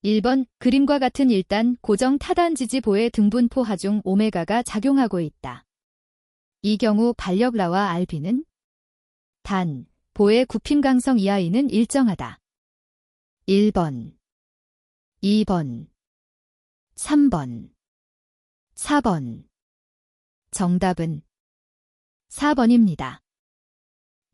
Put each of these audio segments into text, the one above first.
1번 그림과 같은 1단 고정 타단지지 보의 등분포 하중 오메가가 작용하고 있다. 이 경우 반력라와 RB는 단, 보의 굽힘 강성 이하이는 일정하다. 1번, 2번, 3번, 4번. 정답은 4번입니다.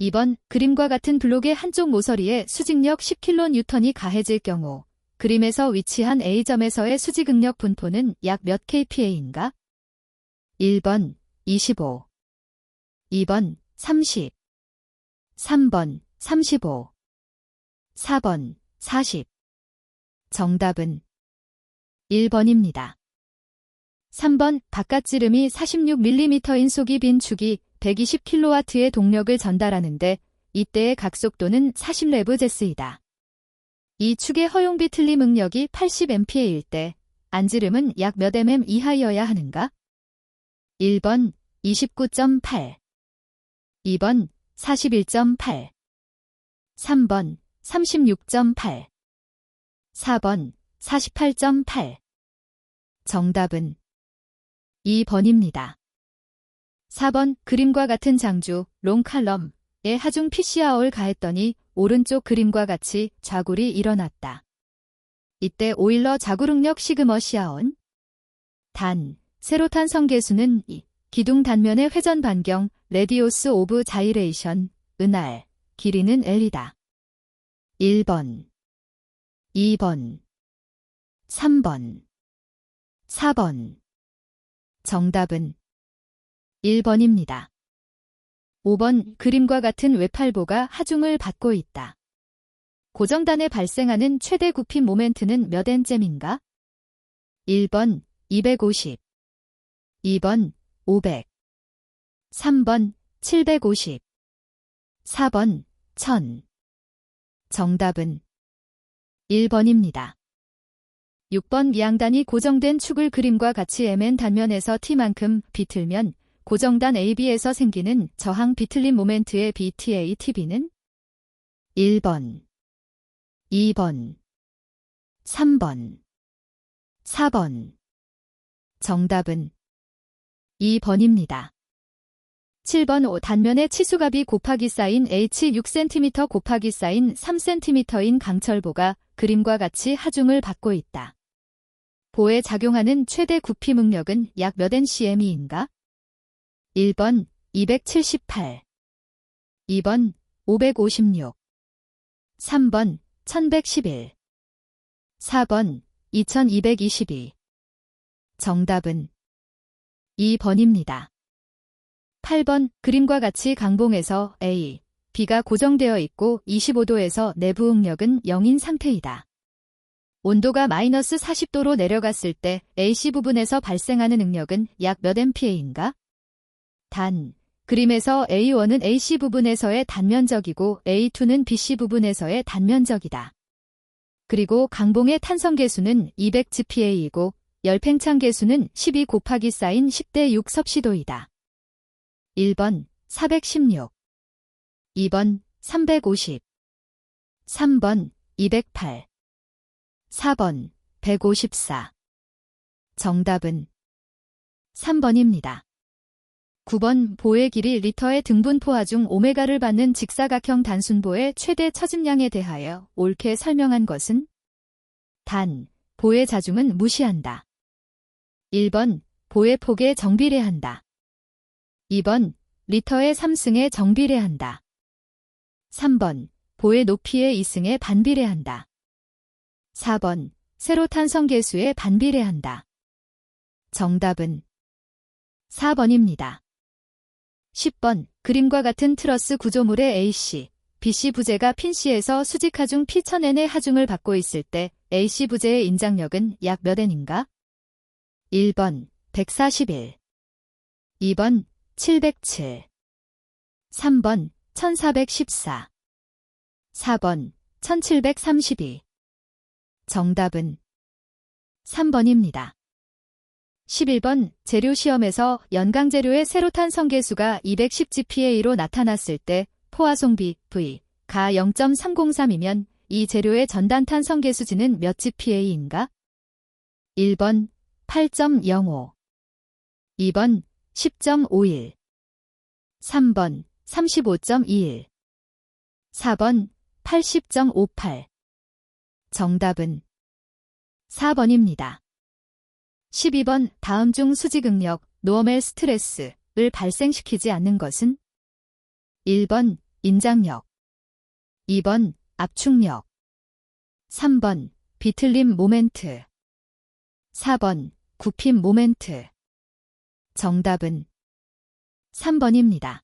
2번 그림과 같은 블록의 한쪽 모서리에 수직력 10kN이 가해질 경우 그림에서 위치한 A점에서의 수직응력 분포는 약 몇 kPa인가? 1번 25, 2번 30, 3번 35, 4번 40. 정답은 1번입니다. 3번 바깥지름이 46mm인 속이 빈 축이 120kW의 동력을 전달하는데 이때의 각속도는 40레브제스이다. 이 축의 허용비 틀림 응력이 80A일 때 안지름은 약 몇 mm 이하여야 하는가? 1번 29.8, 2번 41.8, 3번 36.8, 4번 48.8. 정답은 2번입니다. 4번 그림과 같은 장주, 롱칼럼에 하중 PCR을 가했더니 오른쪽 그림과 같이 좌굴이 일어났다. 이때 오일러 좌굴응력 시그머 시아온 단, 세로탄 성계수는 2, 기둥 단면의 회전 반경, 레디오스 오브 자이레이션, 은알, 길이는 L이다. 1번, 2번, 3번, 4번. 정답은 1번입니다. 5번 그림과 같은 외팔보가 하중을 받고 있다. 고정단에 발생하는 최대 굽힘 모멘트는 몇 N쯤인가? 1번 250, 2번 500, 3번 750, 4번 1000. 정답은 1번입니다. 6번 미양단이 고정된 축을 그림과 같이 MN 단면에서 T만큼 비틀면 고정단 AB에서 생기는 저항 비틀림 모멘트의 BTA TB는 1번, 2번, 3번, 4번. 정답은 2번입니다. 7번 5 단면에 치수값이 곱하기 쌓인 H 6cm 곱하기 쌓인 3cm인 강철보가 그림과 같이 하중을 받고 있다. 보에 작용하는 최대 굽힘 응력은 약 몇 NCM인가? 1번 278, 2번 556, 3번 1111, 4번 2222. 정답은 2번입니다. 8번 그림과 같이 강봉에서 A, B가 고정되어 있고 25도에서 내부 응력은 0인 상태이다. 온도가 마이너스 40도로 내려갔을 때 AC 부분에서 발생하는 응력은 약 몇 MPa인가? 단, 그림에서 A1은 AC 부분에서의 단면적이고 A2는 BC 부분에서의 단면적이다. 그리고 강봉의 탄성 계수는 200GPa이고 열팽창 계수는 12 곱하기 사인 10대 6 섭씨도이다. 1번 416, 2번 350, 3번 208, 4번 154. 정답은 3번입니다. 9번 보의 길이 리터의 등분포 하중 오메가를 받는 직사각형 단순보의 최대 처짐량에 대하여 옳게 설명한 것은? 단, 보의 자중은 무시한다. 1번 보의 폭에 정비례한다. 2번 리터의 3승에 정비례한다. 3번 보의 높이의 2승에 반비례한다. 4번 세로탄성 계수에 반비례한다. 정답은 4번입니다. 10번 그림과 같은 트러스 구조물의 AC, BC 부재가 핀 C에서 수직 하중 P1000N의 하중을 받고 있을 때 AC 부재의 인장력은 약 몇 N인가? 1번 141, 2번 707, 3번 1414, 4번 1732. 정답은 3번입니다. 11번 재료 시험에서 연강재료의 세로탄 성계수가 210GPa로 나타났을 때 포화송비 V 가 0.303이면 이 재료의 전단탄 성계수지는 몇 GPa인가? 1번 8.05, 2번 10.51, 3번 35.21, 4번 80.58. 정답은 4번입니다. 12번 다음 중 수지극력, 노멀 스트레스를 발생시키지 않는 것은? 1번 인장력, 2번 압축력, 3번 비틀림 모멘트, 4번 굽힘 모멘트. 정답은 3번입니다.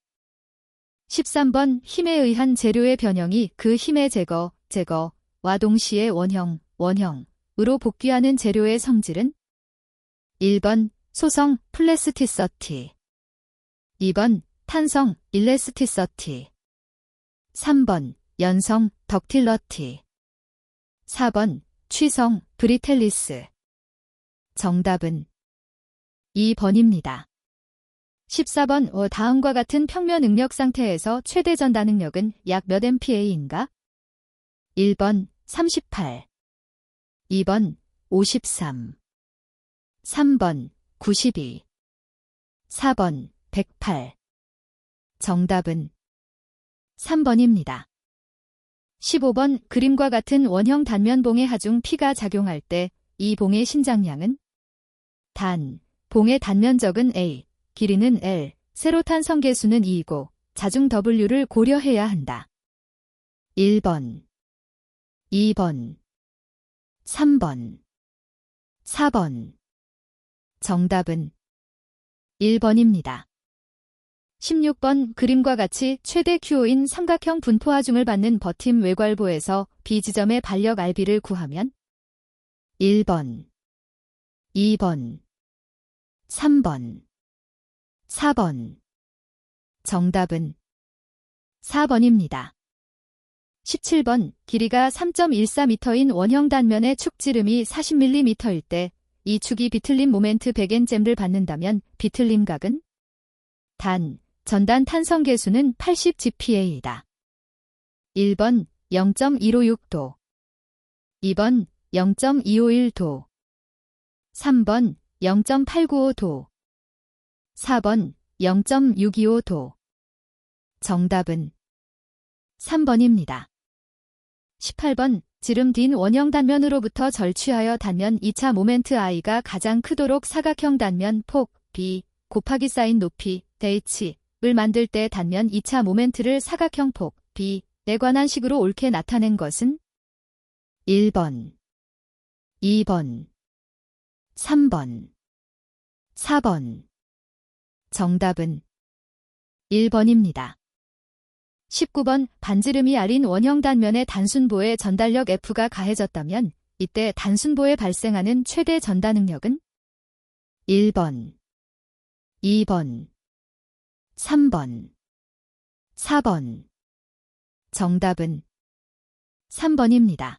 13번 힘에 의한 재료의 변형이 그 힘의 제거와 동시에 원형으로 복귀하는 재료의 성질은? 1번 소성 플래스티서티, 2번 탄성 일레스티서티, 3번 연성 덕틸러티, 4번 취성 브리텔리스. 정답은 2번입니다. 14번 다음과 같은 평면 응력 상태에서 최대 전단 응력은 약 몇 MPa인가? 1번 38, 2번 53, 3번 92, 4번 108. 정답은 3번입니다. 15번 그림과 같은 원형 단면봉의 하중 P가 작용할 때 이 봉의 신장량은? 단, 봉의 단면적은 A, 길이는 L, 세로탄 성계수는 2이고 자중 W를 고려해야 한다. 1번, 2번, 3번, 4번. 정답은 1번입니다. 16번 그림과 같이 최대 QO인 삼각형 분포 하중을 받는 버팀 외괄보에서 B지점의 반력 RB를 구하면? 1번, 2번, 3번, 4번. 정답은 4번입니다. 17번 길이가 3.14m인 원형 단면의 축지름이 40mm일 때 이 축이 비틀림 모멘트 100N을 받는다면 비틀림각은? 단, 전단 탄성 계수는 80 GPa이다. 1번 0.156도, 2번 0.251도, 3번 0.895도, 4번 0.625도. 정답은 3번입니다. 18번 지름 딘 원형 단면으로부터 절취하여 단면 2차 모멘트 I가 가장 크도록 사각형 단면 폭 B 곱하기 쌓인 높이 H을 만들 때 단면 2차 모멘트를 사각형 폭 B에 관한 식으로 옳게 나타낸 것은? 1번, 2번, 3번, 4번. 정답은 1번입니다. 19번 반지름이 R인 원형 단면의 단순보에 전달력 F가 가해졌다면 이때 단순보에 발생하는 최대 전단 응력은? 1번, 2번, 3번, 4번. 정답은 3번입니다.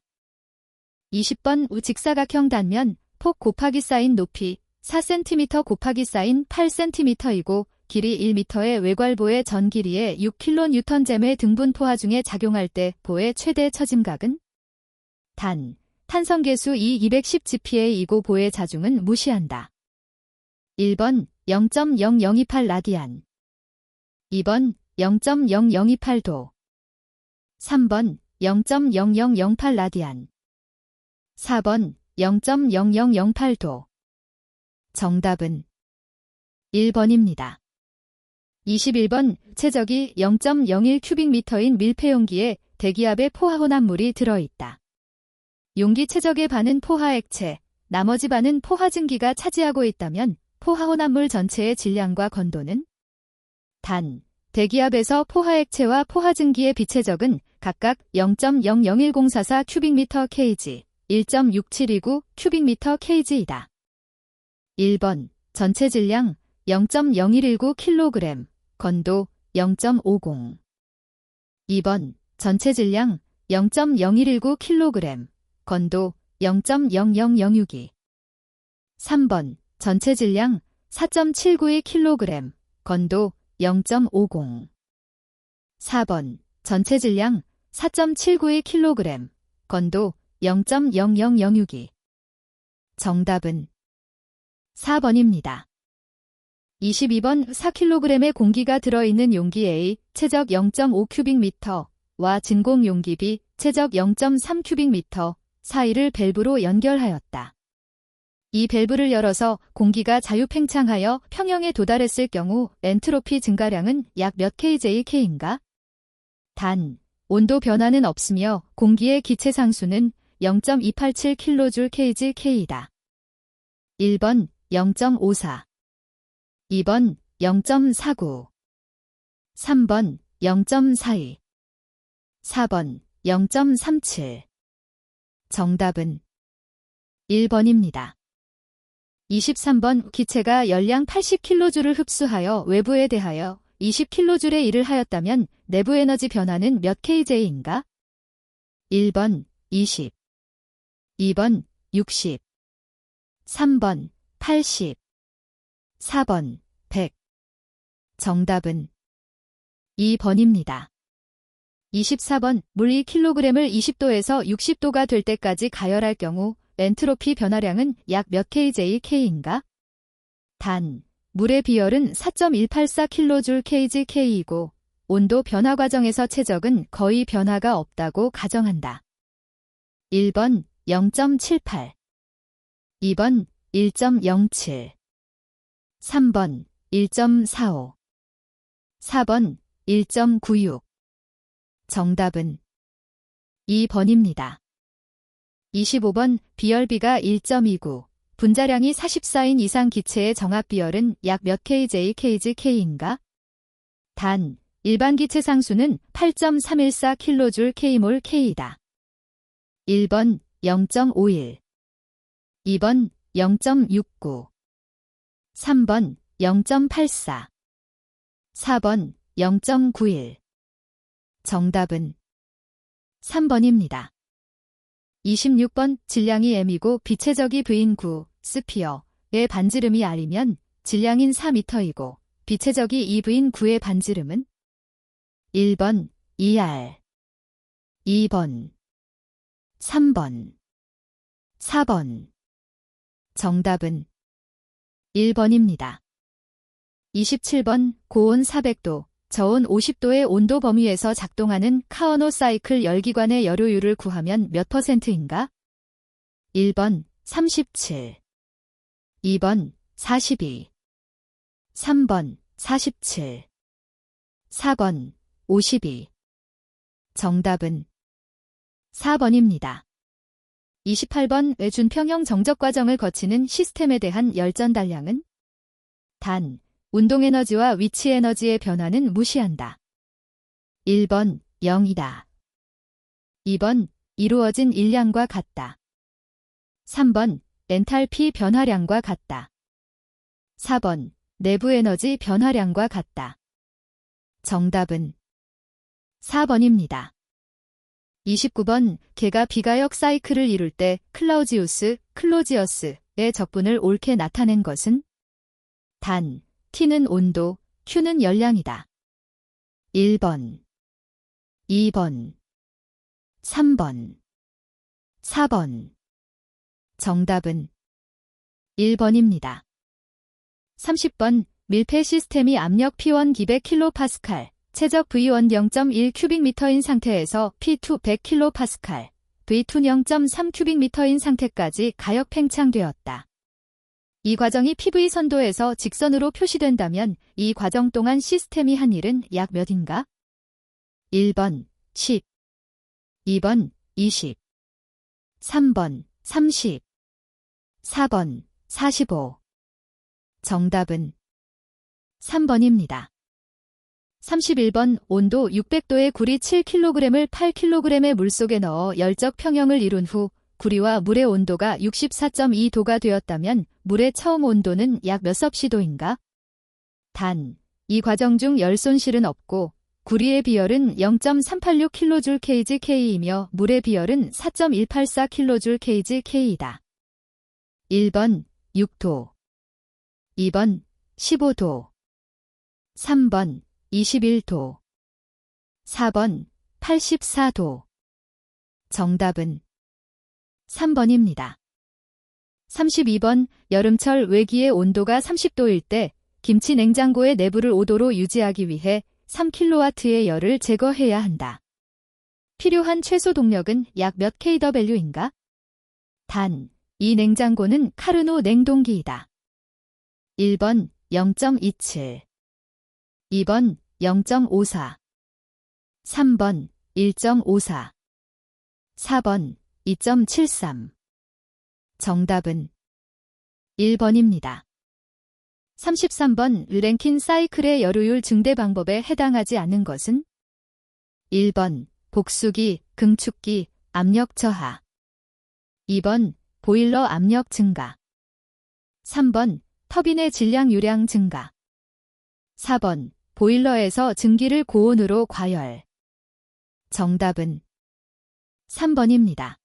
20번 우직사각형 단면 폭 곱하기 쌓인 높이 4cm 곱하기 쌓인 8cm이고 길이 1m의 외괄보의 전 길이의 6kNj의 등분포 하중에 작용할 때 보의 최대 처짐각은? 단, 탄성계수 210 GPa이고 보의 자중은 무시한다. 1번 0.0028 라디안, 2번 0.0028도, 3번 0.0008 라디안, 4번 0.0008도. 정답은 1번입니다. 21번 최적이 0.01 큐빅미터인 밀폐용기에 대기압의 포화 혼합물이 들어있다. 용기 최적의 반은 포화 액체, 나머지 반은 포화 증기가 차지하고 있다면 포화 혼합물 전체의 질량과 건도는? 단, 대기압에서 포화 액체와 포화 증기의 비체적은 각각 0.001044 큐빅미터 kg, 1.6729 큐빅미터 kg이다. 1번 전체 질량 0.0119 kg, 건도 0.50. 2번 전체 질량 0.0119 kg, 건도 0.00062. 3번 전체 질량 4.792 kg, 건도 0.50. 4번 전체 질량 4.792 kg, 건도 0.00062. 정답은 4번입니다. 22번 4kg의 공기가 들어있는 용기 A, 체적 0.5큐빅미터와 진공 용기 B, 체적 0.3큐빅미터 사이를 밸브로 연결하였다. 이 밸브를 열어서 공기가 자유팽창하여 평형에 도달했을 경우 엔트로피 증가량은 약 몇 kJk인가? 단, 온도 변화는 없으며 공기의 기체 상수는 0.287kJ/kgK이다. 1번 0.54, 2번 0.49, 3번 0.42, 4번 0.37. 정답은 1번입니다. 23번 기체가 열량 80kJ를 흡수하여 외부에 대하여 20kJ의 일을 하였다면 내부 에너지 변화는 몇 kJ인가? 1번 20, 2번 60, 3번 80, 4번 100. 정답은 2번입니다. 24번 물 2kg을 20도에서 60도가 될 때까지 가열할 경우 엔트로피 변화량은 약 몇 kJk인가? 단, 물의 비열은 4.184kJ/kgK이고 온도 변화 과정에서 체적은 거의 변화가 없다고 가정한다. 1번 0.78, 2번 1.07, 3번 1.45, 4번 1.96. 정답은 2번입니다. 25번 비열비가 1.29, 분자량이 44인 이상 기체의 정합 비열은 약 몇 kJ/kgK인가? 단, 일반 기체 상수는 8.314kJ/kmol/K이다. 1번 0.51, 2번 0.69, 3번 0.84, 4번 0.91. 정답은 3번입니다. 26번 질량이 m이고 비체적이 V인 9, 스피어의 반지름이 r이면 질량인 4m이고 비체적이 2V인 9의 반지름은 1번 2r, 2번, 3번, 4번. 정답은 1번입니다. 27번 고온 400도, 저온 50도의 온도 범위에서 작동하는 카르노 사이클 열기관의 열효율을 구하면 몇 %인가? 1번 37, 2번 42, 3번 47, 4번 52. 정답은 4번입니다. 28번 준평형 정적 과정을 거치는 시스템에 대한 열전 단량은? 단, 운동에너지와 위치에너지의 변화는 무시한다. 1번 0이다. 2번 이루어진 일량과 같다. 3번 엔탈피 변화량과 같다. 4번 내부 에너지 변화량과 같다. 정답은 4번입니다. 29번 개가 비가역 사이클을 이룰 때 클로지어스의 적분을 옳게 나타낸 것은? 단, T는 온도, Q는 열량이다. 1번, 2번, 3번, 4번. 정답은 1번입니다. 30번 밀폐 시스템이 압력 P1 200kPa, 최적 V1 0.1큐빅미터인 상태에서 P2 100kPa, V2 0.3큐빅미터인 상태까지 가역 팽창되었다. 이 과정이 PV 선도에서 직선으로 표시된다면 이 과정 동안 시스템이 한 일은 약 몇인가? 1번 10, 2번 20, 3번 30, 4번 45. 정답은 3번입니다. 31번 온도 600도의 구리 7kg을 8kg의 물속에 넣어 열적 평형을 이룬 후 구리와 물의 온도가 64.2도가 되었다면 물의 처음 온도는 약 몇 섭씨도인가? 단, 이 과정 중 열 손실은 없고 구리의 비열은 0.386kJ/kgK이며 물의 비열은 4.184kJ/kgK이다. 1번 6도, 2번 15도, 3번 21도, 4번 84도. 정답은 3번입니다. 32번 여름철 외기의 온도가 30도일 때 김치 냉장고의 내부를 5도로 유지하기 위해 3kW의 열을 제거해야 한다. 필요한 최소 동력은 약 몇 kW인가? 단, 이 냉장고는 카르노 냉동기이다. 1번 0.27 2번 0.54 3번 1.54 4번 2.73 정답은 1번입니다. 33번 랭킨 사이클의 열효율 증대 방법에 해당하지 않는 것은 1번 복수기, 긍축기, 압력 저하 2번 보일러 압력 증가 3번 터빈의 질량 유량 증가 4번 보일러에서 증기를 고온으로 과열 정답은 3번입니다.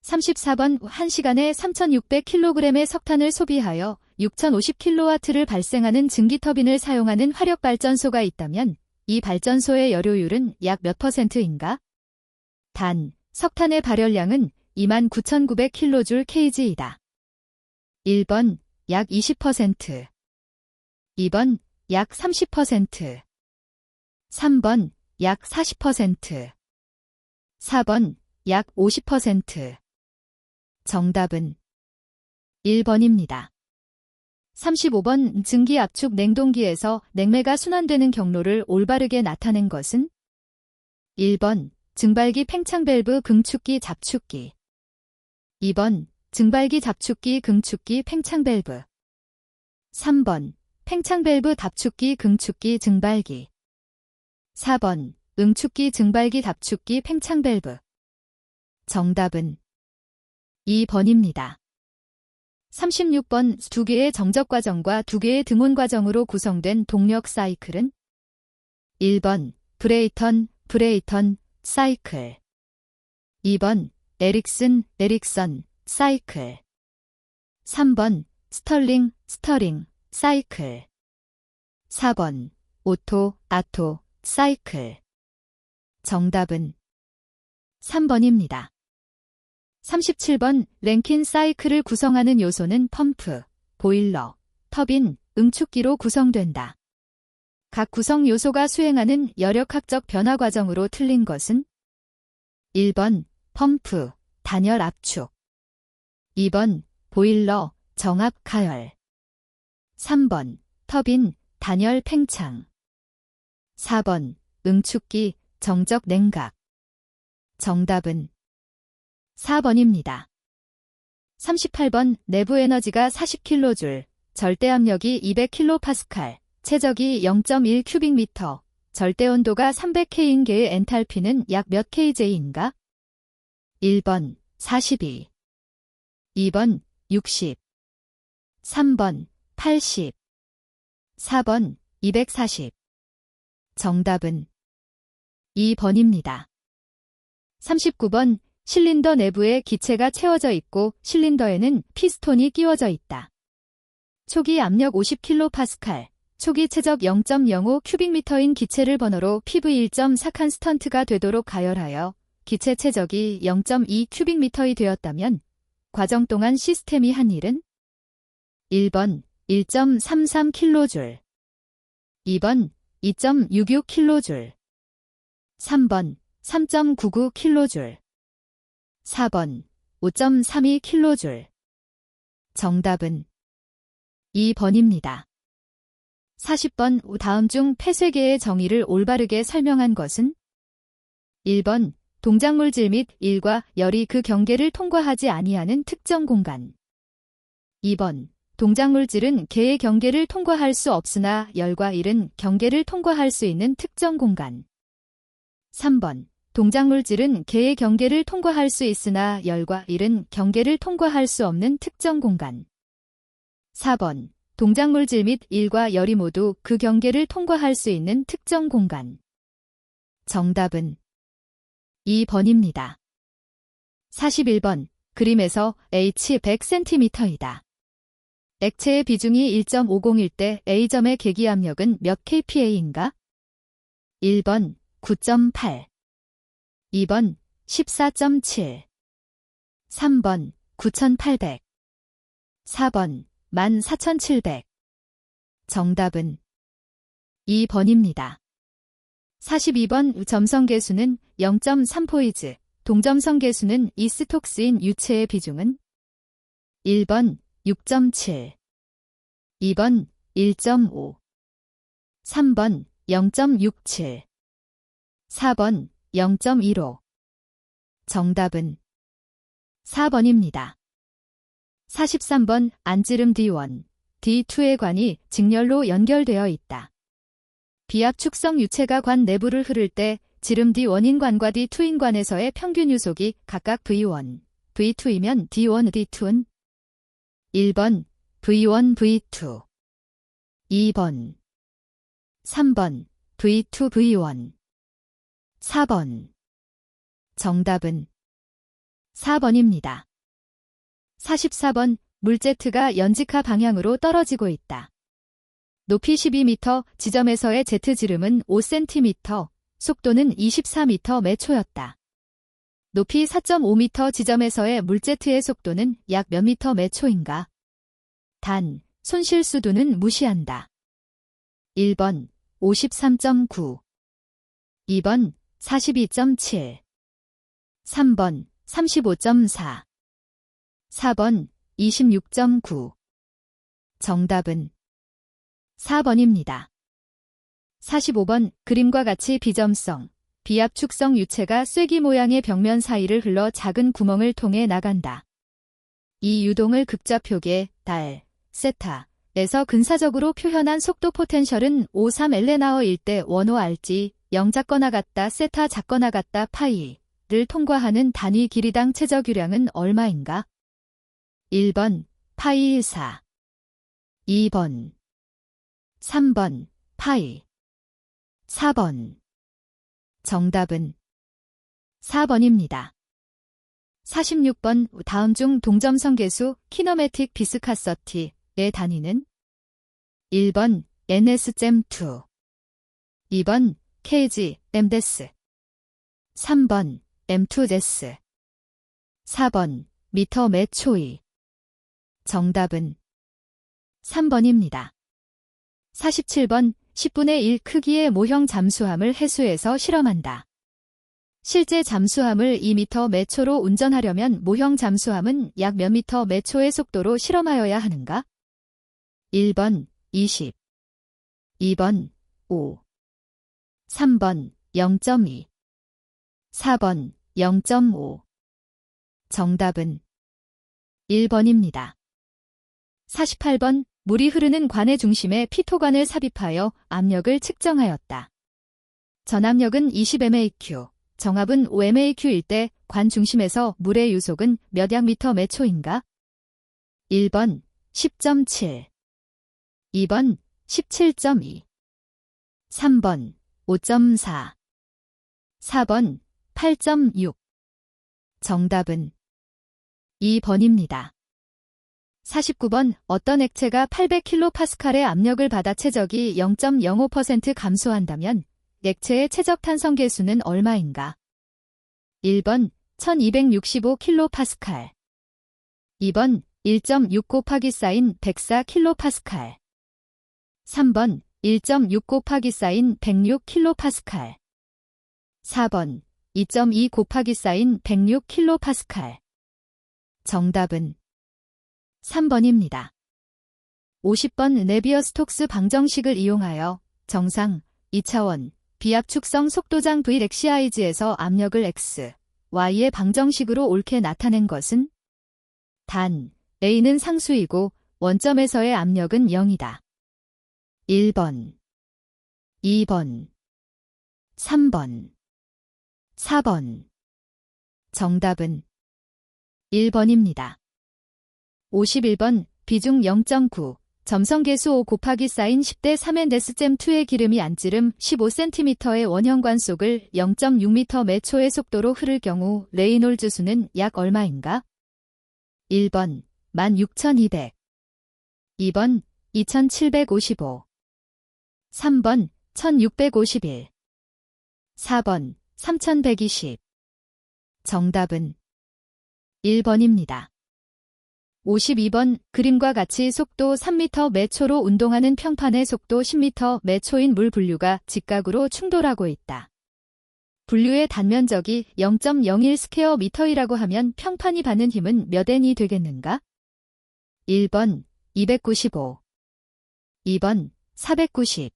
34번 1시간에 3600kg의 석탄을 소비하여 6050kW를 발생하는 증기터빈을 사용하는 화력발전소가 있다면 이 발전소의 열효율은 약 몇 %인가? 단, 석탄의 발열량은 29,900kJ/kg이다. 1번 약 20%, 2번 약 30%, 3번 약 40%, 4번 약 50%. 정답은 1번입니다. 35번 증기압축 냉동기에서 냉매가 순환되는 경로를 올바르게 나타낸 것은 1번 증발기 팽창 밸브 긍축기 잡축기 2번 증발기 잡축기 긍축기 팽창 밸브 3번 팽창 밸브 답축기 긍축기 증발기 4번 응축기 증발기 답축기 팽창 밸브 정답은 2번입니다. 36번 2개의 정적 과정과 2개의 등온 과정으로 구성된 동력 사이클은 1번 브레이턴 사이클 2번 에릭슨 사이클 3번 스터링 사이클 4번 오토 사이클 정답은 3번입니다. 37번 랭킨 사이클을 구성하는 요소는 펌프, 보일러, 터빈, 응축기로 구성된다. 각 구성 요소가 수행하는 열역학적 변화 과정으로 틀린 것은 1번 펌프, 단열 압축 2번 보일러, 정압 가열 3번 터빈, 단열 팽창 4번 응축기, 정적 냉각 정답은 4번입니다. 38번 내부 에너지가 40kJ, 절대압력이 200kPa, 최적이 0.1 큐빅미터, 절대온도가 300K인 개의 엔탈피는 약 몇 kJ인가? 1번 42 2번 60 3번 80 4번 240 정답은 2번입니다. 39번 실린더 내부에 기체가 채워져 있고 실린더에는 피스톤이 끼워져 있다. 초기 압력 50kPa, 초기 최적 0.05 큐빅미터인 기체를 번호로 PV1.4 칸스턴트가 되도록 가열하여 기체 최적이 0.2 큐빅미터이 되었다면 과정 동안 시스템이 한 일은 1번 1.33kJ, 2번 2.66kJ, 3번 3.99kJ, 4번 5.32kJ. 정답은 2번입니다. 40번 다음 중 폐쇄계의 정의를 올바르게 설명한 것은 1번 동작물질 및 일과 열이 그 경계를 통과하지 아니하는 특정 공간 2번 동작물질은 개의 경계를 통과할 수 없으나 열과 일은 경계를 통과할 수 있는 특정 공간 3번 동작물질은 개의 경계를 통과할 수 있으나 열과 일은 경계를 통과할 수 없는 특정 공간 4번 동작물질 및 일과 열이 모두 그 경계를 통과할 수 있는 특정 공간 정답은 2번입니다. 41번 그림에서 H 100cm이다. 액체의 비중이 1.501 때 A점의 계기압력은 몇 kPa인가? 1번 9.8 2번 14.7 3번 9,800 4번 14,700 정답은 2번입니다. 42번 점성계수는 0.3포이즈, 동점성계수는 이 스톡스인 유체의 비중은 1번 6.7 2번 1.5 3번 0.67 4번 0.15 정답은 4번입니다. 43번 안지름 D1, D2의 관이 직렬로 연결되어 있다. 비압 축성 유체가 관 내부를 흐를 때 지름 D1인 관과 D2인 관에서의 평균 유속이 각각 V1, V2이면 D1, D2는 1번 V1, V2 2번 3번 V2, V1 4번 정답은 4번입니다. 44번 물제트가 연직하 방향으로 떨어지고 있다. 높이 12m 지점에서의 제트 지름은 5cm, 속도는 24m 매 초였다. 높이 4.5m 지점에서의 물제트의 속도는 약 몇 미터 매 초인가? 단, 손실수두는 무시한다. 1번 53.9 2번 42.7 3번 35.4 4번 26.9 정답은 4번입니다. 45번 그림과 같이 비점성, 비압축성 유체가 쐐기 모양의 벽면 사이를 흘러 작은 구멍을 통해 나간다. 이 유동을 극좌표계, 달, 세타에서 근사적으로 표현한 속도 포텐셜은 53엘레나어일 때 원호 알지 0 작거나 같다 세타 작거나 같다 파이를 통과하는 단위 길이당 최저규량은 얼마인가? 1번 파이 4 2번 3번 파이 4번 정답은 4번입니다. 46번 다음 중 동점성계수 키너매틱 비스카서티의 단위는 1번 NS.2 2번 kg mdes 3번 m2des 4번 미터 매 초이 정답은 3번입니다. 47번 10분의 1 크기의 모형 잠수함을 해수해서 실험한다. 실제 잠수함을 2m 매 초로 운전하려면 모형 잠수함은 약 몇 미터 매 초의 속도로 실험하여야 하는가? 1번 20 2번 5 3번 0.2 4번 0.5 정답은 1번입니다. 48번 물이 흐르는 관의 중심에 피토관을 삽입하여 압력을 측정하였다. 전압력은 20mAq, 정압은 5mAq일 때 관 중심에서 물의 유속은 몇 약미터 매 초인가? 1번 10.7 2번 17.2 3번 5.4 4번 8.6 정답은 2번입니다. 49번 어떤 액체가 800kPa의 압력을 받아 최적이 0.05% 감소한다면 액체의 최적 탄성 계수는 얼마인가? 1번 1265kPa 2번 1.6 곱하기 사인 104kPa 3번 1.6 곱하기 사인 106kPa 4번 2.2 곱하기 사인 106kPa 정답은 3번입니다. 50번 네비어-스톡스 방정식을 이용하여 정상 2차원 비압축성 속도장 V렉시아이즈에서 압력을 X, Y의 방정식으로 옳게 나타낸 것은 단 A는 상수이고 원점에서의 압력은 0이다. 1번 2번 3번 4번 정답은 1번입니다. 51번 비중 0.9 점성계수 5 곱하기 사인 10대 3엔 데스잼2의 기름이 안지름 15cm의 원형관 속을 0.6m 매 초의 속도로 흐를 경우 레이놀즈 수는 약 얼마인가? 1번 16,200 2번 2,755 3번 1,651 4번 3,120 정답은 1번입니다. 52번 그림과 같이 속도 3m 매 초로 운동하는 평판의 속도 10m 매 초인 물 분류가 직각으로 충돌하고 있다. 분류의 단면적이 0.01 스퀘어 미터이라고 하면 평판이 받는 힘은 몇 N이 되겠는가? 1번 295, 2번 490,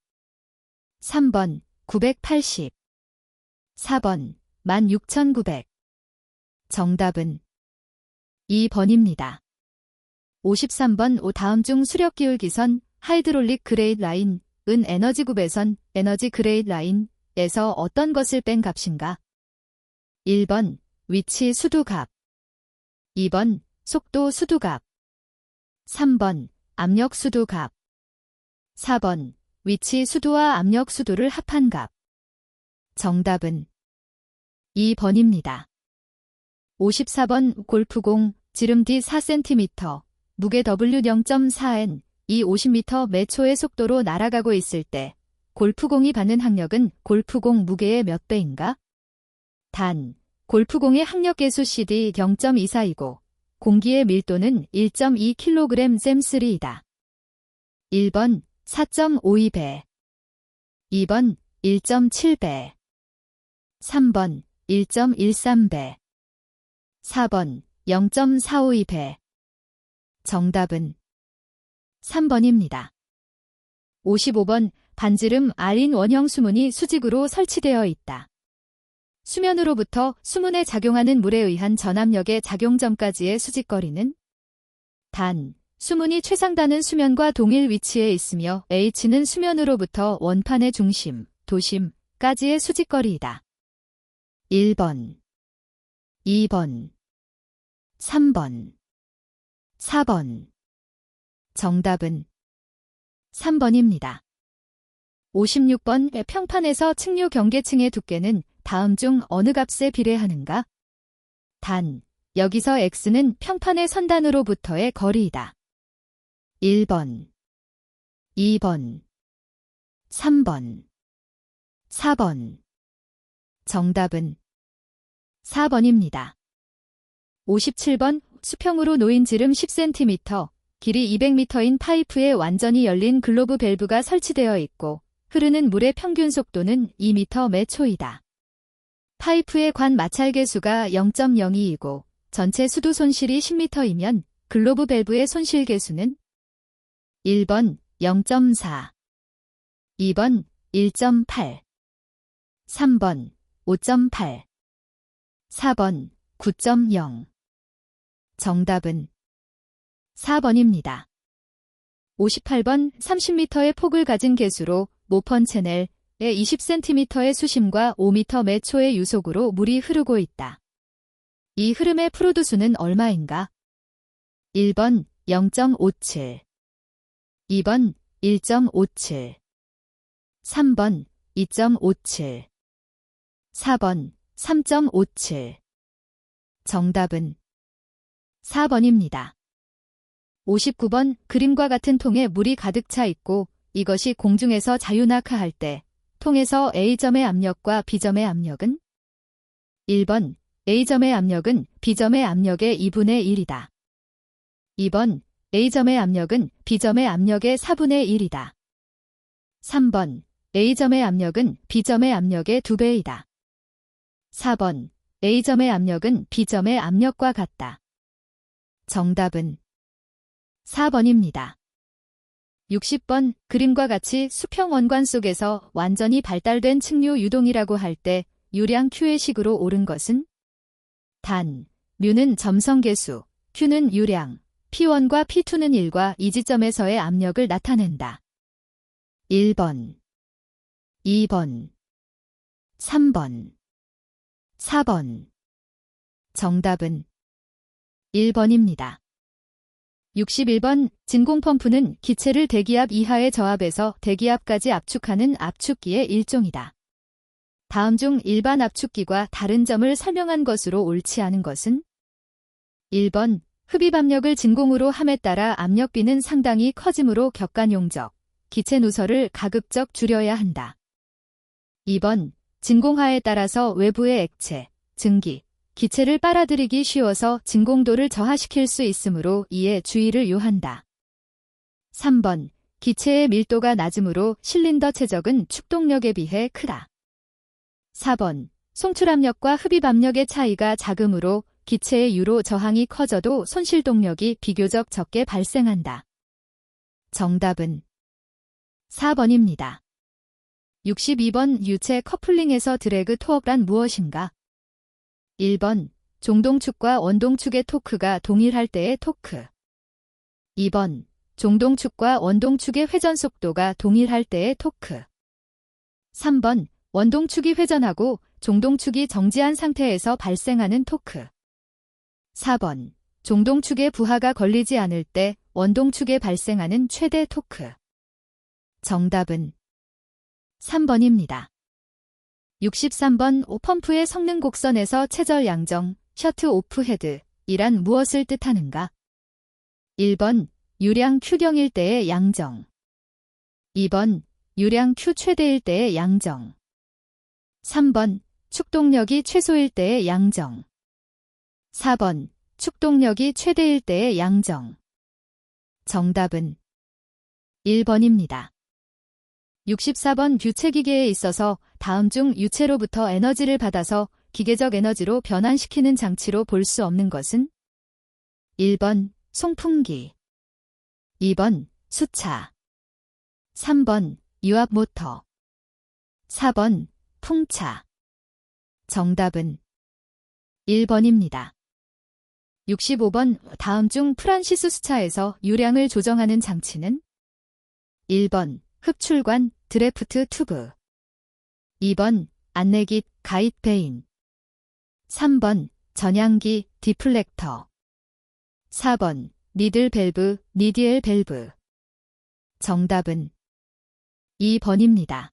3번 980, 4번 16,900. 정답은 2번입니다. 53번 다음 중 수력 기울기선 하이드롤릭 그레이드 라인은 에너지 구배선 에너지 그레이드 라인에서 어떤 것을 뺀 값인가? 1번 위치 수두값, 2번 속도 수두값, 3번 압력 수두값, 4번 위치 수두와 압력 수두를 합한 값. 정답은 2번입니다. 54번 골프공 지름 D 4cm, 무게 W 0.4N, 이 50m 매 초의 속도로 날아가고 있을 때 골프공이 받는 항력은 골프공 무게의 몇 배인가? 단, 골프공의 항력계수 CD 0.24이고 공기의 밀도는 1.2kg 잼3이다. 1번 4.52배, 2번 1.7배, 3번 1.13배, 4번 0.452배. 정답은 3번입니다. 55번 반지름 R인 원형 수문이 수직으로 설치되어 있다. 수면으로부터 수문에 작용하는 물에 의한 전압력의 작용 전까지의 수직거리는 단, 수문이 최상단은 수면과 동일 위치에 있으며 H는 수면으로부터 원판의 중심, 도심까지의 수직거리이다. 1번, 2번, 3번, 4번. 정답은 3번입니다. 56번 평판에서 측류 경계층의 두께는 다음 중 어느 값에 비례하는가? 단, 여기서 x는 평판의 선단으로부터의 거리이다. 1번, 2번, 3번, 4번. 정답은 4번입니다. 57번 수평으로 놓인 지름 10cm, 길이 200m인 파이프에 완전히 열린 글로브 밸브가 설치되어 있고 흐르는 물의 평균 속도는 2m 매 초이다. 파이프의 관 마찰 계수가 0.02이고 전체 수두 손실이 10m이면 글로브 밸브의 손실 계수는 1번 0.4, 2번 1.8, 3번 5.8, 4번 9.0. 정답은 4번입니다. 58번 30m의 폭을 가진 개수로 모펀 채널에 20cm의 수심과 5m 매 초의 유속으로 물이 흐르고 있다. 이 흐름의 프로두수는 얼마인가? 1번 0.57, 2번 1.57, 3번 2.57, 4번 3.57. 정답은 4번입니다. 59번 그림과 같은 통에 물이 가득 차 있고 이것이 공중에서 자유낙하할 때 통에서 A점의 압력과 B점의 압력은 1번 A점의 압력은 B점의 압력의 2분의 1이다. 2번 A점의 압력은 B점의 압력의 4분의 1이다. 3번 A점의 압력은 B점의 압력의 2배이다. 4번 A점의 압력은 B점의 압력과 같다. 정답은 4번입니다. 60번 그림과 같이 수평 원관 속에서 완전히 발달된 측류 유동이라고 할 때 유량 Q의 식으로 옳은 것은? 단, 뮤는 점성계수, Q는 유량, P1과 P2는 1과 이 지점에서의 압력을 나타낸다. 1번, 2번, 3번, 4번. 정답은 1번입니다. 61번 진공펌프는 기체를 대기압 이하의 저압에서 대기압까지 압축하는 압축기의 일종이다. 다음 중 일반 압축기과 다른 점을 설명한 것으로 옳지 않은 것은? 1번 흡입압력을 진공으로 함에 따라 압력비는 상당히 커지므로 격간용적, 기체 누설을 가급적 줄여야 한다. 2번 진공하에 따라서 외부의 액체, 증기, 기체를 빨아들이기 쉬워서 진공도를 저하시킬 수 있으므로 이에 주의를 요한다. 3번. 기체의 밀도가 낮으므로 실린더 최적은 축동력에 비해 크다. 4번. 송출압력과 흡입압력의 차이가 작으므로 기체의 유로 저항이 커져도 손실동력이 비교적 적게 발생한다. 정답은 4번입니다. 62번 유체 커플링에서 드래그 토크란 무엇인가? 1번. 종동축과 원동축의 토크가 동일할 때의 토크. 2번. 종동축과 원동축의 회전 속도가 동일할 때의 토크. 3번. 원동축이 회전하고 종동축이 정지한 상태에서 발생하는 토크. 4번. 종동축에 부하가 걸리지 않을 때 원동축에 발생하는 최대 토크. 정답은 3번입니다. 63번 펌프의 성능 곡선에서 최절 양정, 셔트 오프 헤드 이란 무엇을 뜻하는가? 1번. 유량 Q경일 때의 양정. 2번. 유량 Q 최대일 때의 양정. 3번. 축동력이 최소일 때의 양정. 4번. 축동력이 최대일 때의 양정. 정답은 1번입니다. 64번 유체기계에 있어서 다음 중 유체로부터 에너지를 받아서 기계적 에너지로 변환시키는 장치로 볼 수 없는 것은? 1번. 송풍기. 2번. 수차. 3번. 유압모터. 4번. 풍차. 정답은 1번입니다. 65번 다음 중 프란시스 수차에서 유량을 조정하는 장치는? 1번. 흡출관, 드래프트 튜브. 2번. 안내깃, 가이드 베인. 3번. 전향기, 디플렉터. 4번. 니들 밸브, 니디엘 밸브. 정답은 2번입니다.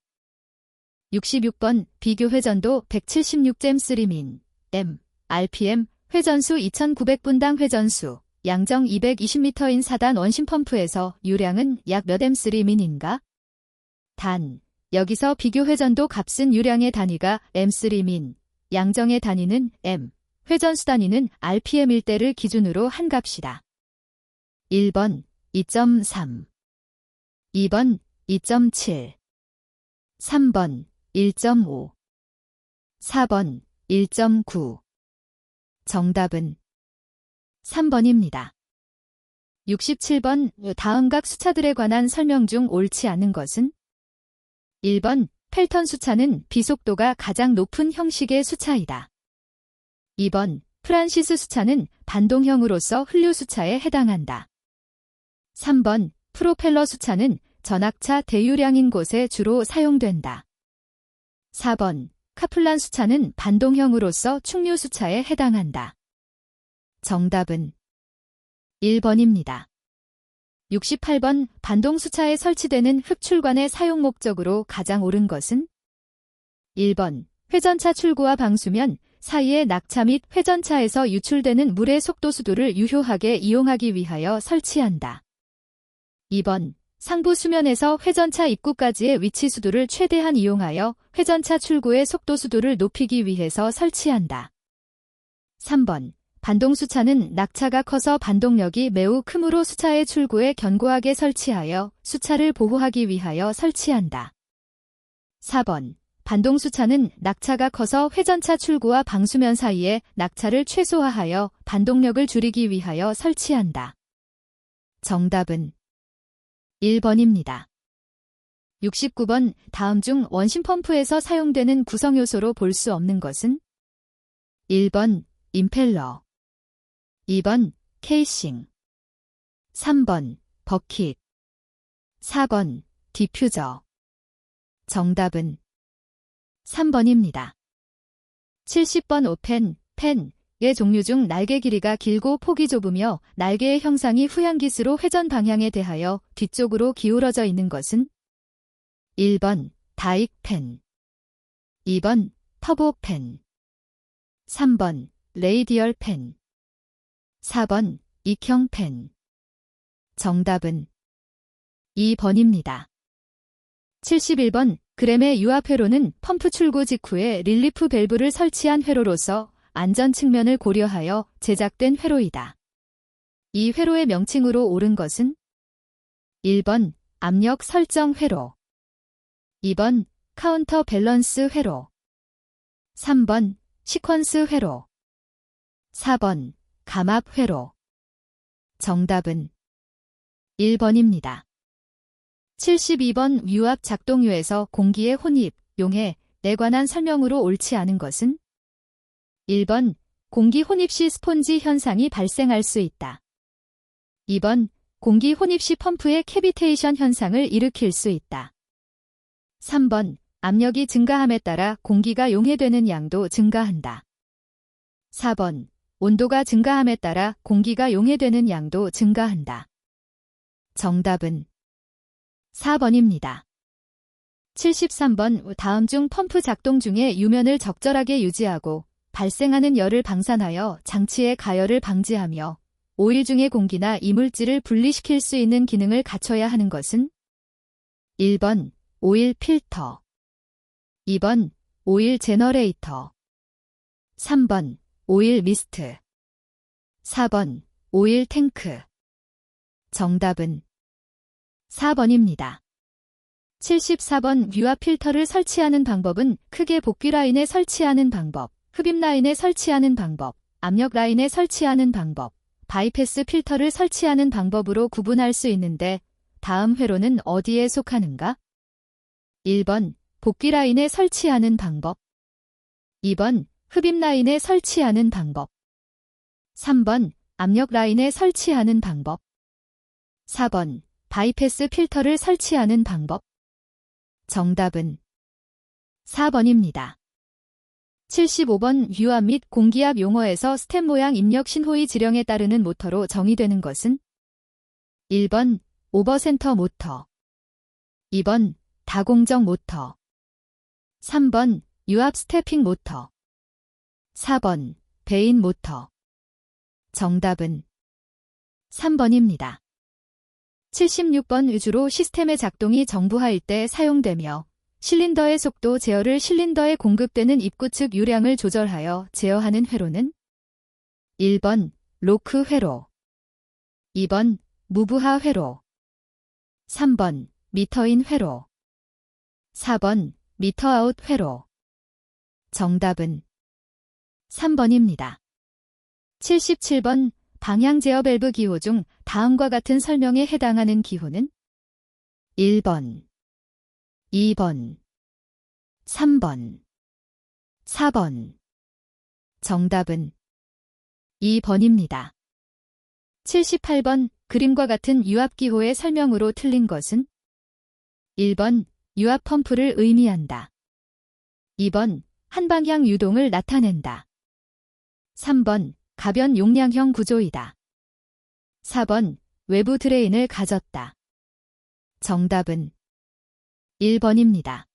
66번 비교 회전도 176잼3민, M, RPM, 회전수 2900분당 회전수, 양정 220m인 4단 원심 펌프에서 유량은 약 몇 M3민인가? 단, 여기서 비교 회전도 값은 유량의 단위가 M3민, 양정의 단위는 M, 회전수 단위는 RPM일 때를 기준으로 한 값이다. 1번 2.3, 2번 2.7, 3번 1.5, 4번 1.9. 정답은 3번입니다. 67번 다음 각 수차들에 관한 설명 중 옳지 않은 것은? 1번 펠턴 수차는 비속도가 가장 높은 형식의 수차이다. 2번 프란시스 수차는 반동형으로서 흘류 수차에 해당한다. 3번 프로펠러 수차는 전악차 대유량인 곳에 주로 사용된다. 4번 카플란 수차는 반동형으로서 충류 수차에 해당한다. 정답은 1번입니다. 68번 반동 수차에 설치되는 흡출관의 사용 목적으로 가장 옳은 것은? 1번 회전차 출구와 방수면 사이의 낙차 및 회전차에서 유출되는 물의 속도 수도를 유효하게 이용하기 위하여 설치한다. 2번 상부 수면에서 회전차 입구까지의 위치 수도를 최대한 이용하여 회전차 출구의 속도 수도를 높이기 위해서 설치한다. 3번 반동 수차는 낙차가 커서 반동력이 매우 크므로 수차의 출구에 견고하게 설치하여 수차를 보호하기 위하여 설치한다. 4번 반동 수차는 낙차가 커서 회전차 출구와 방수면 사이에 낙차를 최소화하여 반동력을 줄이기 위하여 설치한다. 정답은 1번입니다. 69번 다음 중 원심 펌프에서 사용되는 구성 요소로 볼 수 없는 것은? 1번 임펠러, 2번 케이싱, 3번 버킷, 4번 디퓨저. 정답은 3번입니다. 70번 오펜, 펜의 종류 중 날개 길이가 길고 폭이 좁으며 날개의 형상이 후향기스로 회전 방향에 대하여 뒤쪽으로 기울어져 있는 것은? 1번 다익 펜, 2번 터보 펜, 3번 레이디얼 펜, 4번 익형 펜. 정답은 2번입니다. 71번 그램의 유압 회로는 펌프 출고 직후에 릴리프 밸브를 설치한 회로로서 안전 측면을 고려하여 제작된 회로이다. 이 회로의 명칭으로 옳은 것은 1번 압력 설정 회로, 2번 카운터 밸런스 회로, 3번 시퀀스 회로, 4번 감압 회로. 정답은 1번입니다. 72번 유압 작동유에서 공기의 혼입, 용해에 관한 설명으로 옳지 않은 것은 1번 공기 혼입 시 스폰지 현상이 발생할 수 있다. 2번 공기 혼입 시 펌프의 캐비테이션 현상을 일으킬 수 있다. 3번 압력이 증가함에 따라 공기가 용해되는 양도 증가한다. 4번 온도가 증가함에 따라 공기가 용해되는 양도 증가한다. 정답은 4번입니다. 73번 다음 중 펌프 작동 중에 유면을 적절하게 유지하고 발생하는 열을 방산하여 장치의 가열을 방지하며 오일 중의 공기나 이물질을 분리시킬 수 있는 기능을 갖춰야 하는 것은 1번 오일 필터, 2번 오일 제너레이터, 3번 오일 미스트, 4번 오일 탱크. 정답은 4번입니다. 74번 유압 필터를 설치하는 방법은 크게 복귀 라인에 설치하는 방법, 흡입 라인에 설치하는 방법, 압력 라인에 설치하는 방법, 바이패스 필터를 설치하는 방법으로 구분할 수 있는데 다음 회로는 어디에 속하는가? 1번 복귀 라인에 설치하는 방법, 2번 흡입 라인에 설치하는 방법, 3번 압력 라인에 설치하는 방법, 4번 바이패스 필터를 설치하는 방법. 정답은 4번입니다. 75번 유압 및 공기압 용어에서 스텝 모양 입력 신호의 지령에 따르는 모터로 정의되는 것은 1번 오버센터 모터, 2번 다공정 모터, 3번 유압 스태핑 모터, 4번 베인 모터. 정답은 3번입니다. 76번 주로 시스템의 작동이 정부하일 때 사용되며 실린더의 속도 제어를 실린더에 공급되는 입구 측 유량을 조절하여 제어하는 회로는 1번 로크 회로, 2번 무브하 회로, 3번 미터인 회로, 4번 미터아웃 회로. 정답은 3번입니다. 77번 방향 제어 밸브 기호 중 다음과 같은 설명에 해당하는 기호는 1번, 2번, 3번, 4번. 정답은 2번입니다. 78번 그림과 같은 유압 기호의 설명으로 틀린 것은 1번 유압 펌프를 의미한다. 2번 한방향 유동을 나타낸다. 3번 가변 용량형 구조이다. 4번 외부 드레인을 가졌다. 정답은 1번입니다.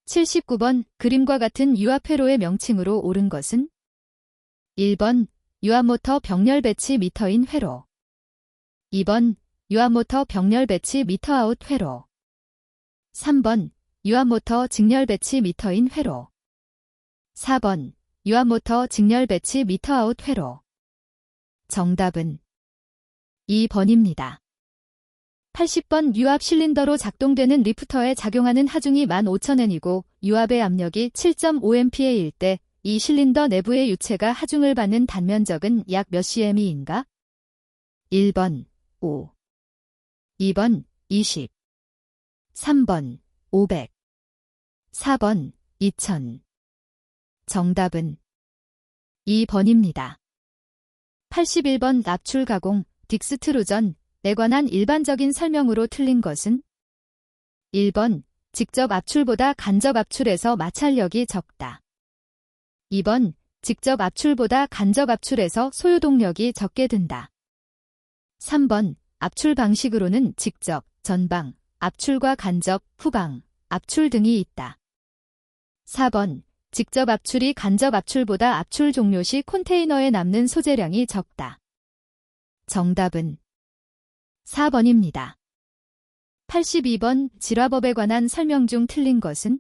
79번 그림과 같은 유압 회로의 명칭으로 옳은 것은 1번 유압모터 병렬 배치 미터인 회로, 2번 유압모터 병렬 배치 미터아웃 회로, 3번 유압모터 직렬 배치 미터인 회로, 4번 유압모터 직렬 배치 미터아웃 회로. 정답은 2번입니다. 80번 유압 실린더로 작동되는 리프터에 작용하는 하중이 15,000N이고 유압의 압력이 7.5MPa일 때 이 실린더 내부의 유체가 하중을 받는 단면적은 약 몇 cm인가? 1번 5, 2번 20, 3번 500, 4번 2000. 정답은 2번입니다. 81번 납출 가공, 딕스트루전에 관한 일반적인 설명으로 틀린 것은 1번 직접 압출보다 간접 압출에서 마찰력이 적다. 2번 직접 압출보다 간접 압출에서 소요동력이 적게 든다. 3번 압출 방식으로는 직접, 전방, 압출과 간접, 후방, 압출 등이 있다. 4번 직접 압출이 간접 압출보다 압출 종료 시 컨테이너에 남는 소재량이 적다. 정답은 4번입니다. 82번 질화법에 관한 설명 중 틀린 것은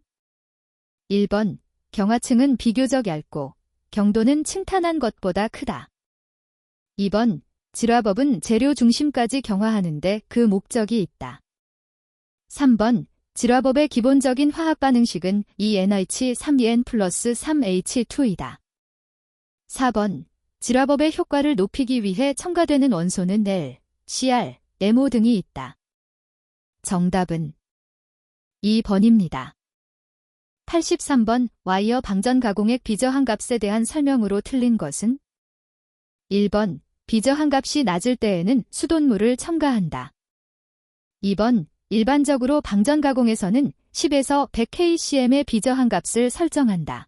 1번 경화층은 비교적 얇고 경도는 칭탄한 것보다 크다. 2번, 질화법은 재료 중심까지 경화하는데 그 목적이 있다. 3번, 질화법의 기본적인 화학 반응식은 2NH3En 플러스 3H2이다. 4번, 질화법의 효과를 높이기 위해 첨가되는 원소는 L, Cr, MO 등이 있다. 정답은 2번입니다. 83번, 와이어 방전 가공액 비저항 값에 대한 설명으로 틀린 것은? 1번, 비저항 값이 낮을 때에는 수돗물을 첨가한다. 2번, 일반적으로 방전 가공에서는 10에서 100kcm의 비저항 값을 설정한다.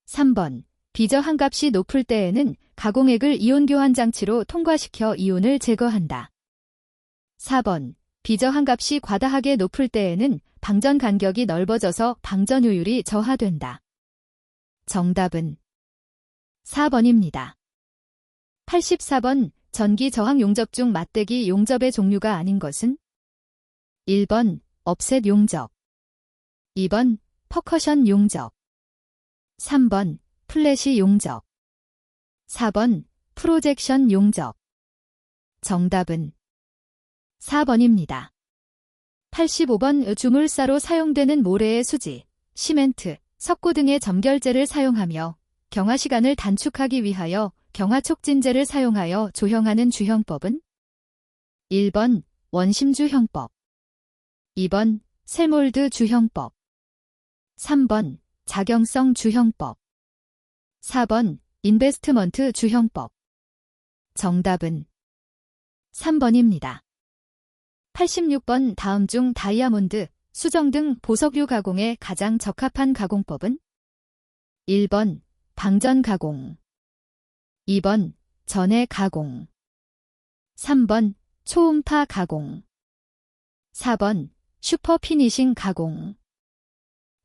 3번, 비저항 값이 높을 때에는 가공액을 이온 교환 장치로 통과시켜 이온을 제거한다. 4번, 비저항 값이 과다하게 높을 때에는 방전 간격이 넓어져서 방전 효율이 저하된다. 정답은 4번입니다. 84번, 전기 저항 용접 중 맞대기 용접의 종류가 아닌 것은? 1번, 업셋 용접. 2번, 퍼커션 용접. 3번, 플래시 용접. 4번, 프로젝션 용접. 정답은 4번입니다. 85번, 주물사로 사용되는 모래의 수지, 시멘트, 석고 등의 점결제를 사용하며 경화 시간을 단축하기 위하여 경화 촉진제를 사용하여 조형하는 주형법은? 1번, 원심주형법. 2번, 셀몰드 주형법. 3번, 작용성 주형법. 4번, 인베스트먼트 주형법. 정답은 3번입니다. 86번, 다음 중 다이아몬드, 수정 등 보석류 가공에 가장 적합한 가공법은? 1번, 방전 가공. 2번, 전해 가공. 3번, 초음파 가공. 4번, 슈퍼 피니싱 가공.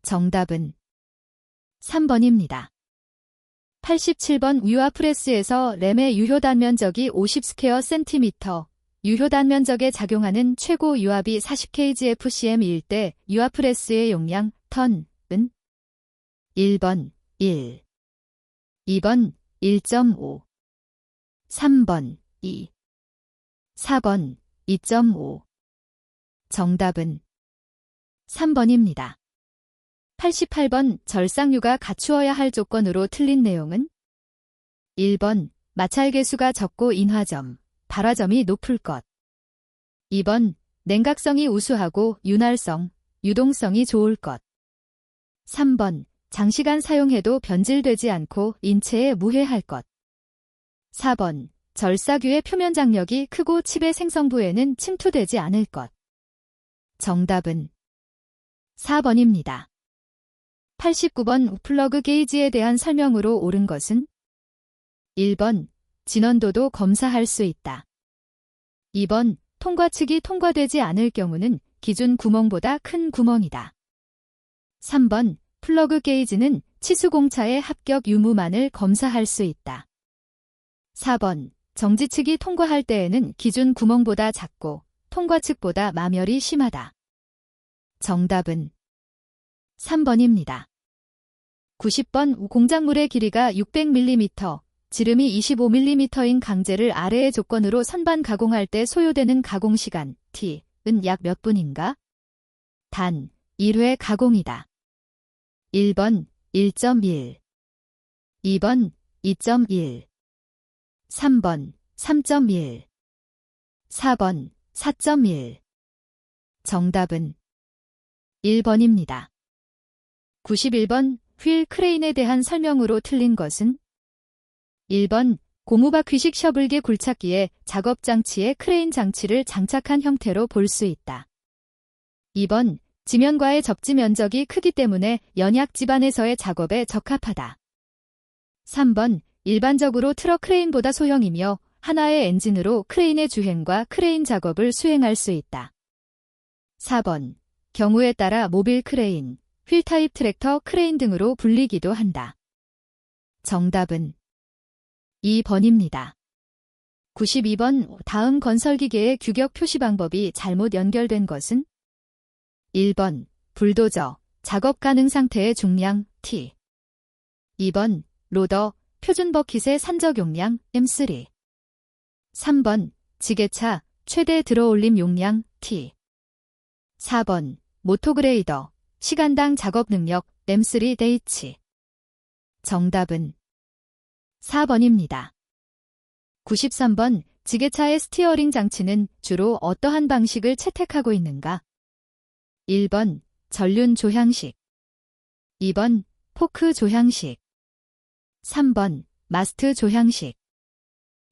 정답은 3번입니다. 87번, 유아프레스에서 램의 유효 단면적이 50 스퀘어 센티미터, 유효 단면적에 작용하는 최고 유압이 40kgfcm일 때 유아프레스의 용량 턴은? 1번 1, 2번 1.5, 3번 2, 4번 2.5. 정답은 3번입니다. 88번, 절삭류가 갖추어야 할 조건으로 틀린 내용은? 1번, 마찰 계수가 적고 인화점, 발화점이 높을 것. 2번, 냉각성이 우수하고 윤활성, 유동성이 좋을 것. 3번, 장시간 사용해도 변질되지 않고 인체에 무해할 것. 4번, 절삭유의 표면 장력이 크고 칩의 생성부에는 침투되지 않을 것. 정답은 4번입니다. 89번, 플러그 게이지에 대한 설명으로 옳은 것은? 1번, 진원도도 검사할 수 있다. 2번, 통과측이 통과되지 않을 경우는 기준 구멍보다 큰 구멍이다. 3번, 플러그 게이지는 치수공차의 합격 유무만을 검사할 수 있다. 4번, 정지측이 통과할 때에는 기준 구멍보다 작고 통과측보다 마멸이 심하다. 정답은 3번입니다. 90번, 공작물의 길이가 600mm, 지름이 25mm인 강제를 아래의 조건으로 선반 가공할 때 소요되는 가공시간 T은 약 몇 분인가? 단 1회 가공이다. 1번 1.1, 2번 2.1, 3번 3.1, 4번 4.1. 정답은 1번입니다. 91번, 휠 크레인에 대한 설명으로 틀린 것은? 1번, 고무바퀴식 셔블기 굴착기에 작업장치에 크레인 장치를 장착한 형태로 볼 수 있다. 2번, 지면과의 접지 면적이 크기 때문에 연약 지반에서의 작업에 적합하다. 3번, 일반적으로 트럭 크레인보다 소형이며 하나의 엔진으로 크레인의 주행과 크레인 작업을 수행할 수 있다. 4번, 경우에 따라 모빌 크레인, 휠 타입 트랙터 크레인 등으로 불리기도 한다. 정답은 2번입니다. 92번, 다음 건설기계의 규격 표시 방법이 잘못 연결된 것은? 1번, 불도저, 작업 가능 상태의 중량 T. 2번, 로더, 표준 버킷의 산적 용량 M3. 3번, 지게차, 최대 들어올림 용량 T. 4번, 모토그레이더, 시간당 작업 능력 M3H. 정답은 4번입니다. 93번, 지게차의 스티어링 장치는 주로 어떠한 방식을 채택하고 있는가? 1번, 전륜 조향식. 2번, 포크 조향식. 3번, 마스트 조향식.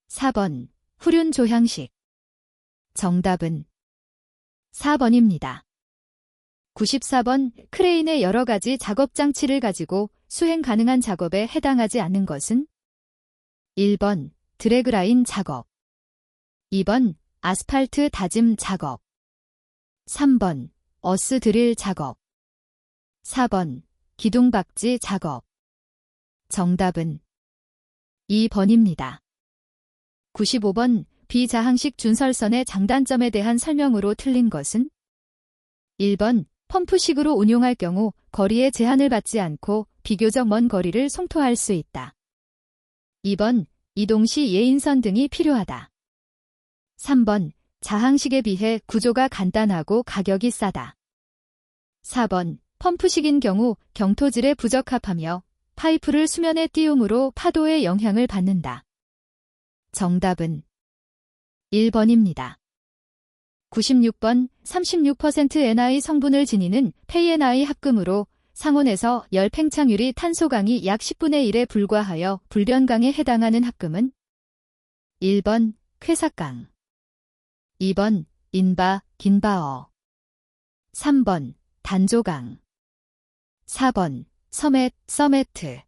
4번, 후륜 조향식. 정답은 4번입니다. 94번, 크레인의 여러 가지 작업 장치를 가지고 수행 가능한 작업에 해당하지 않는 것은? 1번, 드래그라인 작업. 2번, 아스팔트 다짐 작업. 3번, 어스 드릴 작업. 4번, 기둥 박지 작업. 정답은 2번입니다. 95번, 비자항식 준설선의 장단점에 대한 설명으로 틀린 것은? 1번, 펌프식으로 운용할 경우 거리에 제한을 받지 않고 비교적 먼 거리를 송토할 수 있다. 2번, 이동 시 예인선 등이 필요하다. 3번, 자항식에 비해 구조가 간단하고 가격이 싸다. 4번, 펌프식인 경우 경토질에 부적합하며 파이프를 수면에 띄움으로 파도의 영향을 받는다. 정답은 1번입니다. 96번, 36% NI 성분을 지니는 폐NI 합금으로 상온에서 열 팽창율이 탄소강이 약 10분의 1에 불과하여 불변강에 해당하는 합금은? 1번, 쾌삭강. 2번, 인바, 긴바어. 3번, 단조강. 4번, 서메트.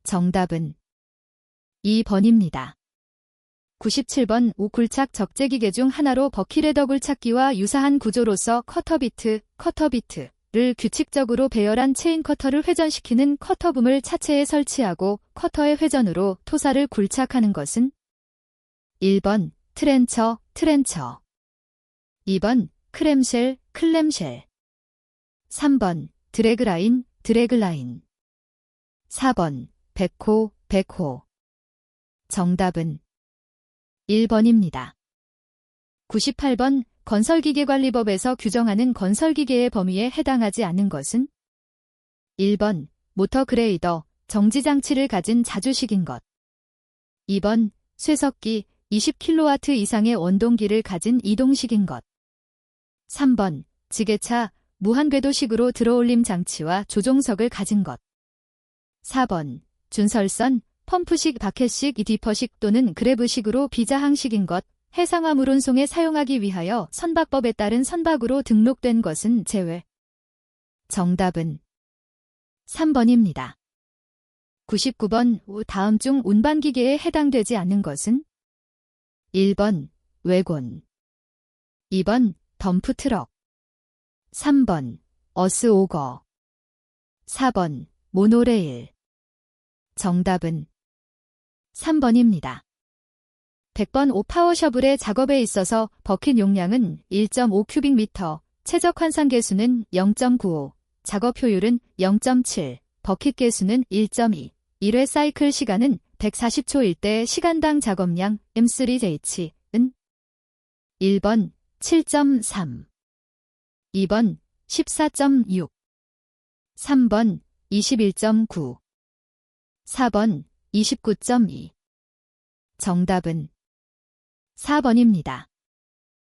정답은 2번입니다. 97번, 우굴착 적재기계 중 하나로 버킷레더 굴착기와 유사한 구조로서 커터비트를 규칙적으로 배열한 체인 커터를 회전시키는 커터붐을 차체에 설치하고 커터의 회전으로 토사를 굴착하는 것은? 1번, 트렌처. 2번, 클램쉘. 3번, 드래그라인. 4번, 백호. 정답은 1번입니다. 98번, 건설기계관리법에서 규정하는 건설기계의 범위에 해당하지 않는 것은? 1번, 모터그레이더, 정지장치를 가진 자주식인 것. 2번, 쇠석기, 20kW 이상의 원동기를 가진 이동식인 것. 3번, 지게차, 무한궤도식으로 들어올림 장치와 조종석을 가진 것. 4번, 준설선, 펌프식, 바켓식, 디퍼식 또는 그래브식으로 비자항식인 것, 해상화 물운송에 사용하기 위하여 선박법에 따른 선박으로 등록된 것은 제외. 정답은 3번입니다. 99번, 다음 중 운반기계에 해당되지 않는 것은? 1번, 왜곤. 2번, 덤프트럭. 3번, 어스오거. 4번, 모노레일. 정답은 3번입니다. 100번, 파워셔블의 작업에 있어서 버킷 용량은 1.5 큐빅미터, 최적 환산 개수는 0.95, 작업 효율은 0.7, 버킷 개수는 1.2, 1회 사이클 시간은 140초일 때 시간당 작업량 M3H은? 1번 7.3, 2번 14.6, 3번 21.9, 4번 29.2. 정답은 4번입니다.